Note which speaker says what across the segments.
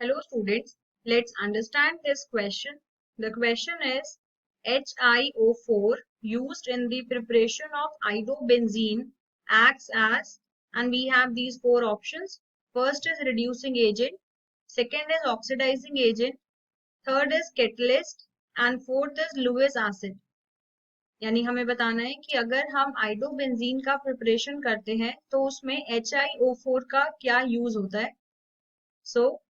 Speaker 1: Hello students, let's understand this question. The question is HiO4 used in the preparation of iodobenzene acts as, and we have these four options. First is reducing agent, second is oxidizing agent, third is catalyst and fourth is Lewis acid. यानी हमें बताना है कि अगर हम iodobenzene का preparation करते हैं तो उसमें HiO4 का क्या यूज होता है. So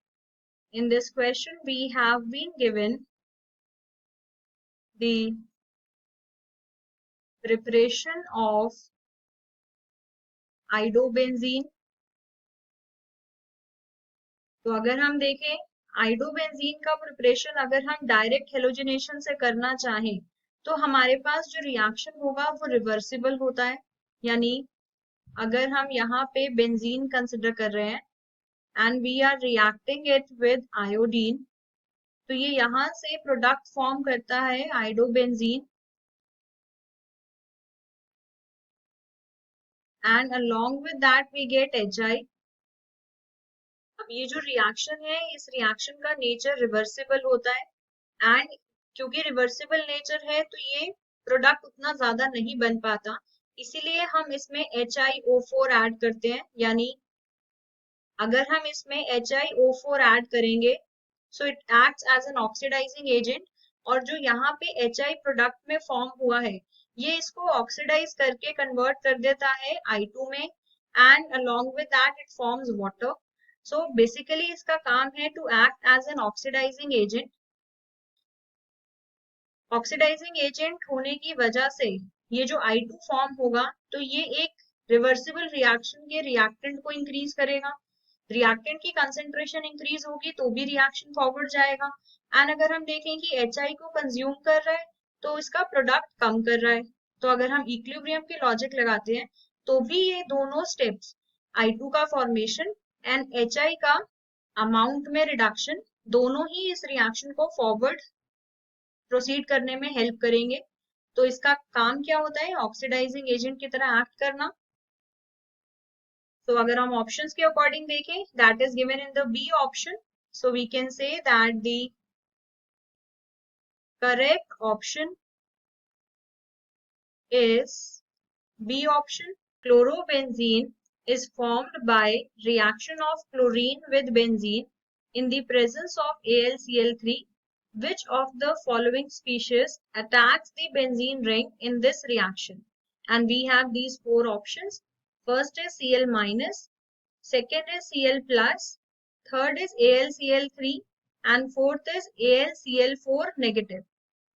Speaker 1: in this question, we have been given the preparation of iodobenzene. तो अगर हम देखें आइडोबेंजीन का प्रिपरेशन अगर हम डायरेक्ट हेलोजिनेशन से करना चाहें तो हमारे पास जो रिएक्शन होगा वो रिवर्सिबल होता है. यानी अगर हम यहाँ पे बेंजीन कंसिडर कर रहे हैं and we are reacting it with iodine, तो ये यहाँ से प्रोडक्ट फॉर्म करता है iodobenzene and along with that we get HI. अब ये जो रिएक्शन है इस रिएक्शन का नेचर रिवर्सिबल होता है एंड क्योंकि रिवर्सिबल नेचर है तो ये प्रोडक्ट उतना ज्यादा नहीं बन पाता, इसीलिए हम इसमें HiO4 ऐड करते हैं. यानी अगर हम इसमें HiO4 ऐड करेंगे so it acts as an oxidizing agent और जो यहाँ पे HI प्रोडक्ट में फॉर्म हुआ है ये इसको ऑक्सीडाइज करके कन्वर्ट कर देता है I2 में and along with that it forms water. So basically इसका काम है to act as an oxidizing agent. Oxidizing agent होने की वजह से ये जो I2 फॉर्म होगा तो ये एक रिवर्सिबल रिएक्शन के रिएक्टेंट को इंक्रीज करेगा. रिएक्टेंट की कंसेंट्रेशन इंक्रीज होगी तो भी रिएक्शन फॉरवर्ड जाएगा एंड अगर हम देखें कि HI को कंज्यूम कर रहा है तो इसका प्रोडक्ट कम कर रहा है. तो अगर हम इक्विलिब्रियम के लॉजिक लगाते हैं तो भी ये दोनों स्टेप्स I2 का फॉर्मेशन एंड HI का अमाउंट में रिडक्शन दोनों ही इस रिएक्शन को फॉरवर्ड प्रोसीड करने में हेल्प करेंगे. तो इसका काम क्या होता है, ऑक्सीडाइजिंग एजेंट की तरह एक्ट करना. तो अगर हम ऑप्शंस के अकॉर्डिंग देखें that is given in the B option. So we can say that the correct option is B option. Chlorobenzene is formed by reaction of chlorine with benzene in the presence of AlCl3. Which of the following species attacks the benzene ring in this reaction? And we have these four options. First is Cl minus, second is Cl plus, third is AlCl3 and fourth is AlCl4 negative.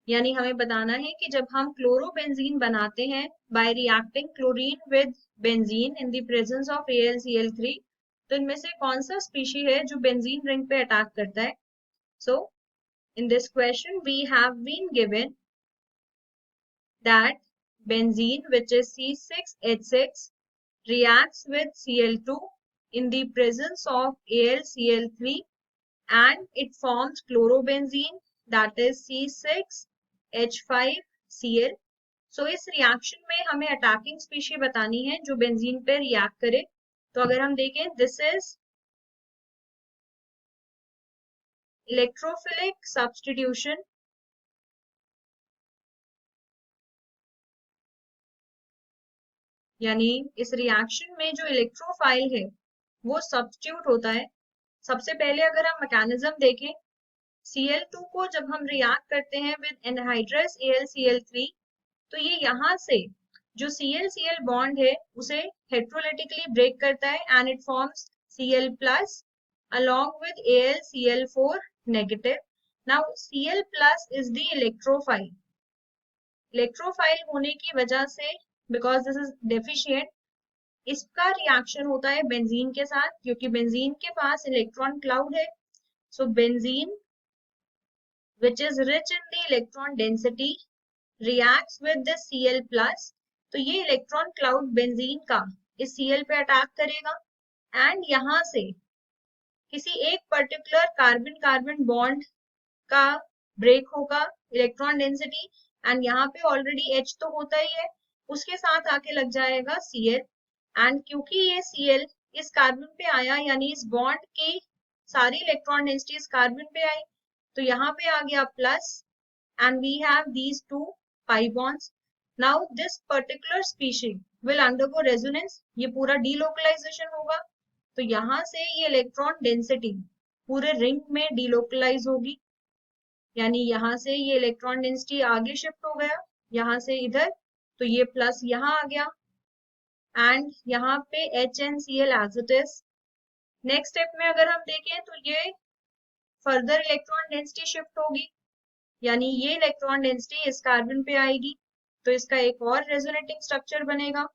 Speaker 1: यानी हमें बताना है कि जब हम chlorobenzene बनाते हैं bye reacting chlorine with benzene in the presence of AlCl3 तो इनमें से कौन सा स्पीशी है जो बेंजीन रिंग पे अटैक करता है. So in this question we have been given that benzene which is C6H6 reacts with Cl2 in the presence of AlCl3 and it forms chlorobenzene that is C6H5Cl. सो इस reaction में हमें attacking species बतानी है जो benzene पे react करे. तो अगर हम देखें दिस इज इलेक्ट्रोफिलिक सब्स्टिट्यूशन. यानी इस रिएक्शन में जो इलेक्ट्रोफाइल है वो सब्स्टिट्यूट होता है. सबसे पहले अगर हम मैकेनिज्म देखें Cl2 को जब हम रिएक्ट करते हैं विद एनहाइड्रस AlCl3 तो ये यहाँ से जो Cl-Cl बॉन्ड है उसे हेट्रोलिटिकली ब्रेक करता है and it forms Cl plus along with AlCl4 negative. Now Cl plus is the electrophile. Electrophile होने की वजह से बिकॉज दिस इज डेफिशिएंट इसका रिएक्शन होता है बेंजीन के साथ क्योंकि बेंजीन के पास इलेक्ट्रॉन क्लाउड है. सो benzene which is rich in the electron density reacts with the Cl plus. तो ये इलेक्ट्रॉन क्लाउड बेंजीन का इस Cl पे अटैक करेगा एंड यहाँ से किसी एक पर्टिकुलर कार्बन कार्बन बॉन्ड का ब्रेक होगा इलेक्ट्रॉन डेंसिटी एंड यहाँ पे ऑलरेडी H तो होता ही है उसके साथ आके लग जाएगा Cl एंड क्योंकि ये Cl इस कार्बन पे आया यानी इस बॉन्ड की सारी इलेक्ट्रॉन डेंसिटीज कार्बन पे आई, तो यहाँ पे आ गया plus, and we have these two pi bonds. Now this particular species will undergo resonance, ये पूरा delocalization होगा, तो यहाँ से ये इलेक्ट्रॉन डेंसिटी पूरे रिंग में डिलोकलाइज होगी, यानी यहाँ से ये इलेक्ट्रॉन डेंसिटी आगे शिफ्ट हो गया, यहाँ से इधर, तो ये प्लस यहाँ आ गया, एंड यहाँ पे HNCl as it is. Next step में अगर हम देखें तो ये फर्दर इलेक्ट्रॉन डेंसिटी शिफ्ट होगी, यानी ये इलेक्ट्रॉन डेंसिटी इस कार्बन पे आएगी, तो इसका एक और रेजोनेटिंग स्ट्रक्चर बनेगा,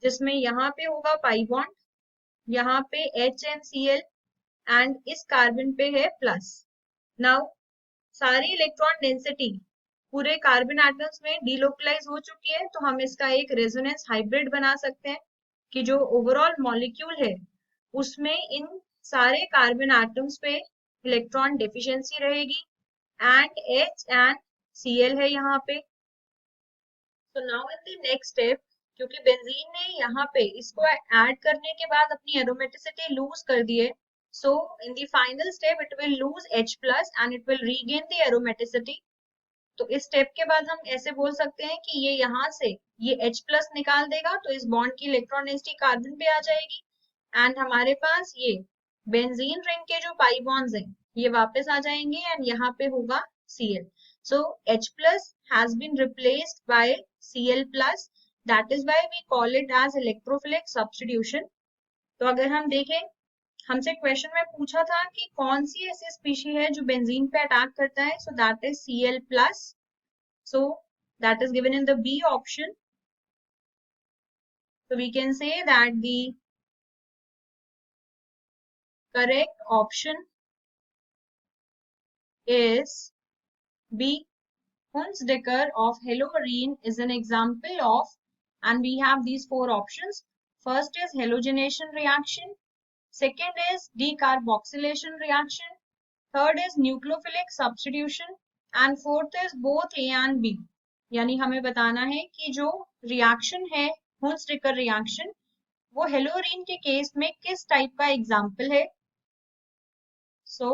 Speaker 1: जिसमें यहाँ पे होगा पाई बॉन्ड, यहाँ पे HNCl एंड इस कार्बन पे है प्लस। नाउ सारी इलेक्ट्रॉन डेंसिटी पूरे कार्बन एटम्स में डिलोकलाइज हो चुकी है, तो हम इसका एक रेजोनेंस हाइब्रिड बना सकते हैं कि जो ओवरऑल मॉलिक्यूल है उसमें इन सारे कार्बन एटम्स पे इलेक्ट्रॉन डेफिशिएंसी रहेगी, एंड H एंड Cl है यहाँ पे। तो now in the next step, क्योंकि बेंजीन ने यहाँ पे इसको ऐड करने के बाद अपनी एरोमेटिसिटी लूज कर दी है, so in the final step it will lose H plus and it will regain the aromaticity। तो इस स्टेप के बाद हम ऐसे बोल सकते हैं कि ये यहाँ से ये H plus निकाल देगा, तो इस बॉन्ड की इलेक्ट्रॉन डेंसिटी कार्बन पे आ जाएगी, एंड हमारे पास ये बेंजीन रिंग के जो पाई बॉन्ड्स हैं ये वापस आ जाएंगे, एंड यहाँ पे होगा Cl। So H plus has been replaced by Cl plus, that is why we call it as electrophilic substitution। तो अगर हम देखें, हमसे क्वेश्चन में पूछा था कि कौन सी ऐसी स्पीशी है जो बेंजीन पे अटैक करता है, सो that is Cl plus, so that is given in the B option। so we can say that the correct option is B। Hundsdicker of halorine is an example of, and we have these four options. First is halogenation reaction, second is decarboxylation reaction, third is nucleophilic substitution, and fourth is both A and B। यानी हमें बताना है कि जो reaction है हुंसडिकर reaction वो हेलोरीन के case में किस टाइप का एग्जाम्पल है। So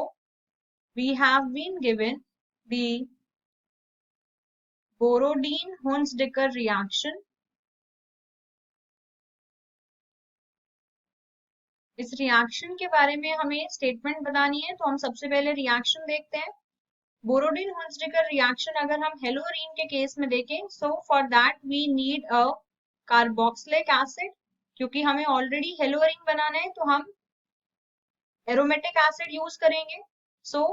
Speaker 1: we have been given the Borodin Hunsdiecker reaction. इस रिएक्शन के बारे में हमें स्टेटमेंट बतानी है, तो हम सबसे पहले रिएक्शन देखते हैं। बोरोडीन हुंसडिकर रिएक्शन अगर हम हेलोरीन के केस में देखें, so for that we need a carboxylic acid, क्योंकि हमें ऑलरेडी हेलोरीन बनाना है तो हम एरोमेटिक एसिड यूज करेंगे। So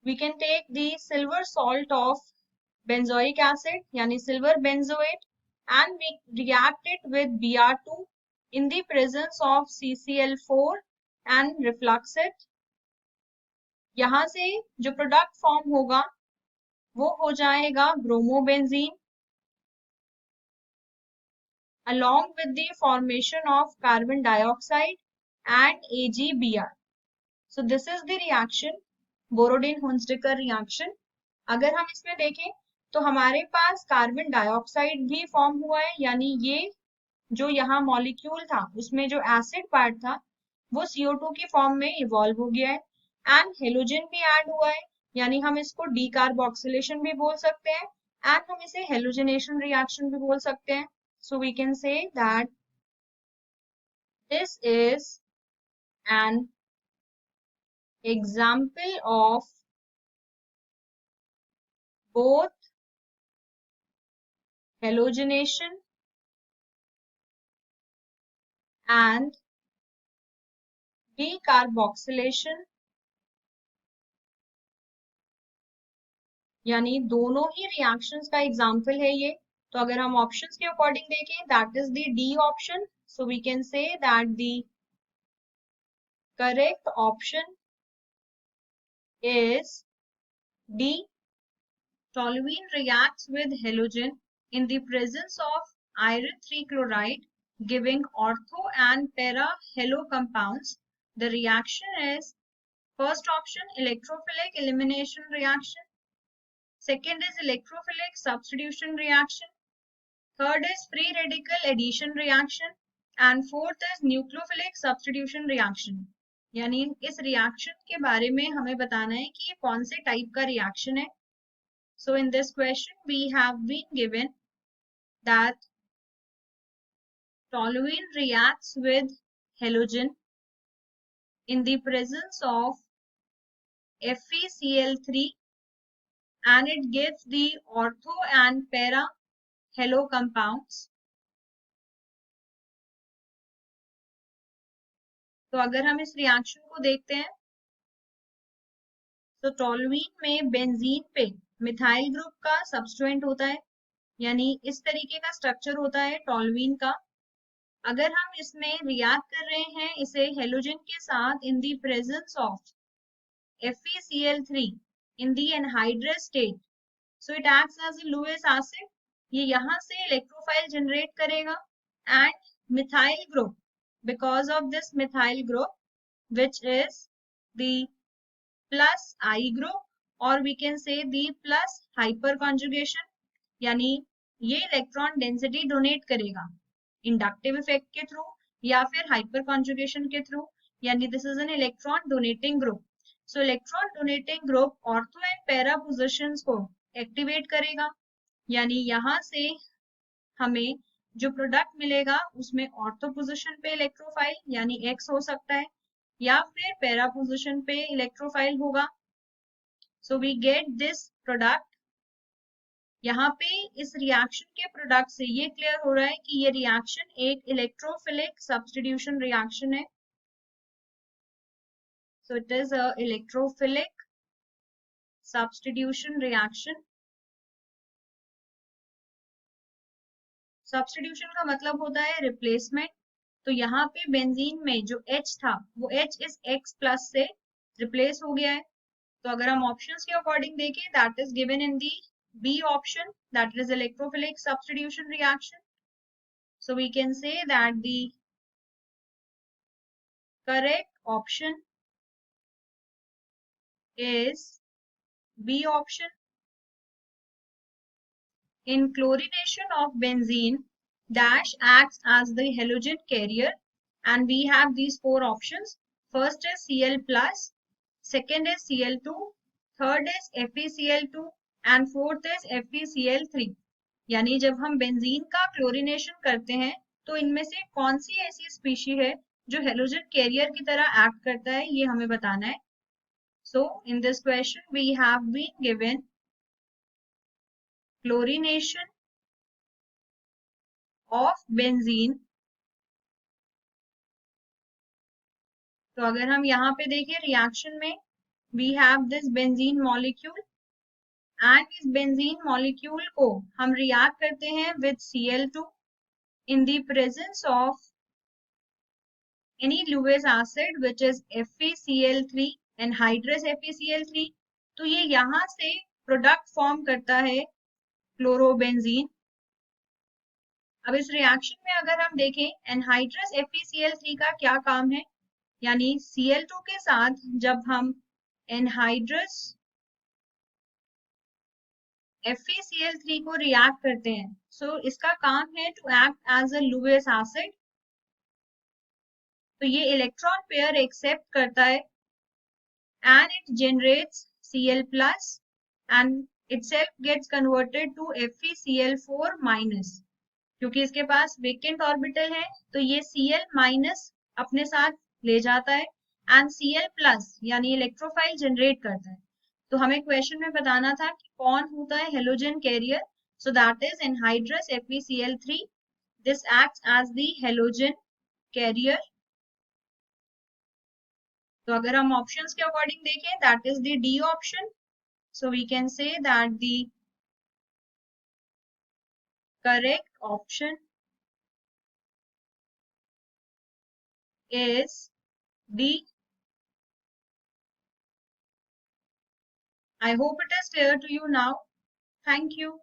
Speaker 1: we can take the silver salt of benzoic acid यानी silver benzoate, and we react it with Br2 in the presence of CCl4 and reflux it। यहाँ से जो प्रोडक्ट फॉर्म होगा वो हो जाएगा bromobenzene along with the formation of carbon dioxide and AgBr। So this is the reaction बोरोडीन-हुंसडिकर reaction. अगर हम इसमें देखें तो हमारे पास कार्बन डाइऑक्साइड भी फॉर्म हुआ है, यानी ये जो यहाँ मॉलिक्यूल था उसमें जो एसिड पार्ट था वो CO2 की फॉर्म में इवॉल्व हो गया है, एंड हेलोजन भी ऐड हुआ है, यानी हम इसको डीकार्बोक्सिलेशन भी बोल सकते हैं, एंड हम इसे हेलोजनेशन रिएक्शन भी बोल सकते हैं। So we can say that this is an example of both halogenation and decarboxylation, यानी दोनों ही रिएक्शंस का एग्जाम्पल है ये। तो अगर हम ऑप्शंस के अकॉर्डिंग देखें, that is the D option. So we can say that the correct option is D। Toluene reacts with halogen in the presence of iron 3 chloride, giving ortho and para halo compounds. The reaction is first option electrophilic elimination reaction, second is electrophilic substitution reaction, third is free radical addition reaction, and fourth is nucleophilic substitution reaction, यानी इस reaction के बारे में हमें बताना है कि ये कौन से टाइप का रिएक्शन है. So in this question we have been given that toluene reacts with halogen in the presence of FeCl3 and it gives the ortho and para halo compounds. तो अगर हम इस रिएक्शन को देखते हैं तो टोलुइन में बेंजीन पे मिथाइल ग्रुप का सब्स्टिट्यूएंट होता है, यानी इस तरीके का स्ट्रक्चर होता है टोलुइन का. अगर हम इसमें रिएक्ट कर रहे हैं इसे हेलोजन के साथ in the presence of FeCl3 in the anhydrous state, so it acts as a Lewis acid. ये यहाँ से इलेक्ट्रोफाइल जनरेट करेगा and methyl group, because of this methyl group which is the plus I group or we can say the plus hyperconjugation, यानी ये electron density donate करेगा inductive effect के through या फिर हाइपर कॉन्जुगेशन के through, यानी this is an electron donating group. So electron donating group ortho and para positions को activate करेगा, यानी यहाँ से हमें जो प्रोडक्ट मिलेगा उसमें ऑर्थो पोजीशन पे इलेक्ट्रोफाइल यानी X हो सकता है या फिर पैरा पोजीशन पे इलेक्ट्रोफाइल होगा. So we get this product. यहाँ पे इस रिएक्शन के प्रोडक्ट से ये क्लियर हो रहा है कि ये रिएक्शन एक इलेक्ट्रोफिलिक सब्स्टिट्यूशन रिएक्शन है. So it is a electrophilic substitution reaction. Substitution का मतलब होता है रिप्लेसमेंट. तो यहाँ पे बेंजीन में जो H था वो H इस X प्लस से रिप्लेस हो गया है. तो अगर हम ऑप्शंस के अकॉर्डिंग देखें that is given in the B option, that is electrophilic substitution reaction. So we can say that the correct option is B option. In chlorination of benzene, dash acts as the halogen carrier and we have these four options. First is Cl plus, second is Cl2, third is FeCl2 and fourth is FeCl3. यानी जब हम benzene का chlorination करते हैं तो इनमें से कौन सी ऐसी स्पीशी है जो हेलोजन कैरियर की तरह एक्ट करता है, ये हमें बताना है. So in this question we have been given chlorination of benzene. तो अगर हम यहाँ पे देखें रिएक्शन में we have this benzene molecule and इस बेंजीन मॉलिक्यूल को हम रिएक्ट करते हैं with Cl2 in the presence of any Lewis acid which is FeCl3 anhydrous FeCl3. तो ये यहाँ से प्रोडक्ट फॉर्म करता है क्लोरोबेंजीन. अब इस रिएक्शन में अगर हम देखें एनहाइड्रस FeCl3 का क्या काम है, यानी Cl2 के साथ जब हम एनहाइड्रस FeCl3 को रिएक्ट करते हैं सो इसका काम है to act as a Lewis acid. तो ये इलेक्ट्रॉन पेयर एक्सेप्ट करता है and it generates Cl plus and itself gets converted to FeCl4 minus. क्योंकि इसके पास वेकेंट ऑर्बिटल है तो ये Cl माइनस अपने साथ ले जाता है एंड Cl प्लस यानी इलेक्ट्रोफाइल जनरेट करता है. तो हमें क्वेश्चन में बताना था कि कौन होता है halogen carrier. So that is anhydrous FeCl3. This acts as the halogen carrier. तो अगर हम ऑप्शंस के अकॉर्डिंग देखें that is the D option. So we can say that the correct option is D. I hope it is clear to you now. Thank you.